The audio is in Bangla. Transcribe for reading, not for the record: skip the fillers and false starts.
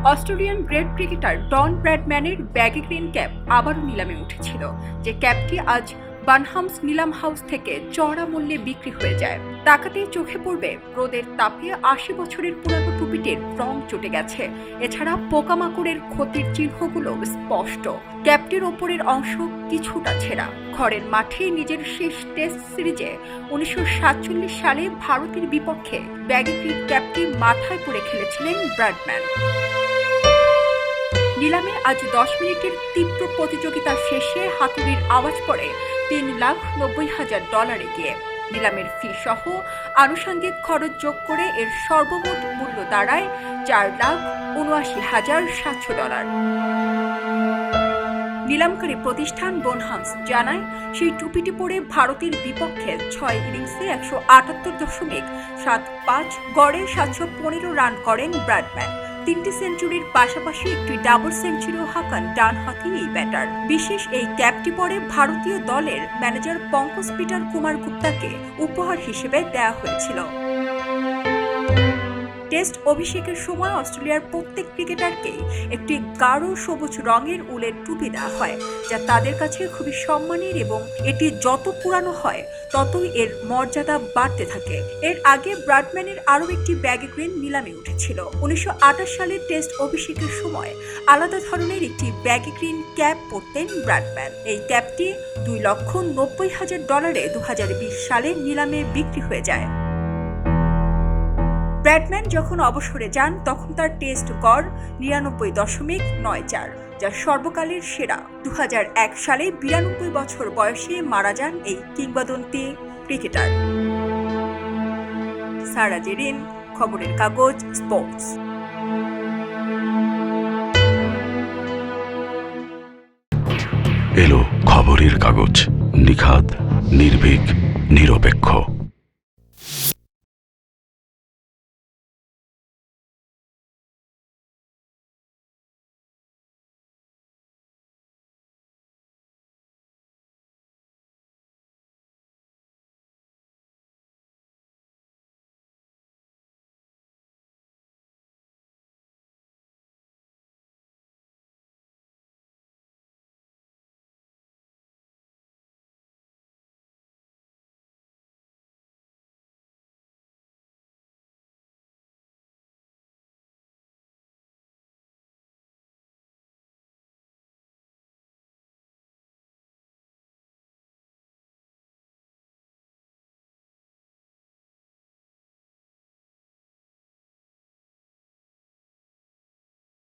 অস্ট্রেলিয়ান গ্রেট ক্রিকেটার ডন ব্র্যাডম্যানের ব্যাগি গ্রিন ক্যাপ আবারও নিলামে উঠেছিল, যে ক্যাপটি আজ বানহামস নিলাম হাউস থেকে চড়া মূল্যে বিক্রি হয়ে যায়। তাকাতেই চোখে পড়বে রোদের তাপে ৮০ বছরের পুরানো টুপিটির রং চটে গেছে। এছাড়া পোকামাকড়ের ক্ষতির চিহ্নগুলো স্পষ্ট। ক্যাপটির ওপরের অংশ কিছুটা ছেঁড়া। ঘরের মাঠে নিজের শেষ টেস্ট সিরিজে ১৯৪৭ সালে ভারতের বিপক্ষে ব্যাগি গ্রিন ক্যাপটি মাথায় করে খেলেছিলেন ব্র্যাডম্যান। নিলামে আজ ১০ মিনিটের তীব্র প্রতিযোগিতা শেষে হাতুড়ির আওয়াজ পড়ে $৩,৯০,০০০ গিয়ে। নিলামের ফি সহ আনুষঙ্গিক খরচ যোগ করে এর সর্বমোট মূল্য দাঁড়ায় $৪,৭৯,৭০০। নিলামকারী প্রতিষ্ঠান বোনহামস জানায়, সেই টুপিটি পরে ভারতের বিপক্ষে ৬ ইনিংসে ১৭৮.৭৫ গড়ে ৭১৫ রান করেন ব্র্যাডম্যান। ৩টি সেঞ্চুরির পাশাপাশি একটি ডাবল সেঞ্চুরিও হাঁকান ডানহাতি এই ব্যাটার। বিশেষ এই ক্যাপটি পরে ভারতীয় দলের ম্যানেজার পঙ্কজ পিটার কুমার গুপ্তাকে উপহার হিসেবে দেওয়া হয়েছিল। টেস্ট অভিষেকের সময় অস্ট্রেলিয়ার প্রত্যেক ক্রিকেটারকেই একটি গাঢ় সবুজ রঙের উলের টুপি দেওয়া হয়, যা তাদের কাছে খুবই সম্মানের, এবং এটি যত পুরানো হয় ততই এর মর্যাদা বাড়তে থাকে। এর আগে ব্র্যাডম্যানের আরও একটি ব্যাগি গ্রিন নিলামে উঠেছিল। ১৯২৮ সালের টেস্ট অভিষেকের সময় আলাদা ধরনের একটি ব্যাগি গ্রিন ক্যাপ পরতেন ব্র্যাডম্যান। এই ক্যাপটি $2,90,০০০ ২০২০ সালে নিলামে বিক্রি হয়ে যায়। ব্র্যাডম্যান যখন অবসরে যান তখন তার টেস্ট গড় ৯৯.৯৪, যা সর্বকালের সেরা। ২০০১ সালে ৯২ বছর বয়সে মারা যান এই কিংবদন্তি ক্রিকেটার। সারা জেরিন, খবরের কাগজ, স্পোর্টস। এলো খবরের কাগজ, নিখাদ, নির্ভীক, নিরপেক্ষ।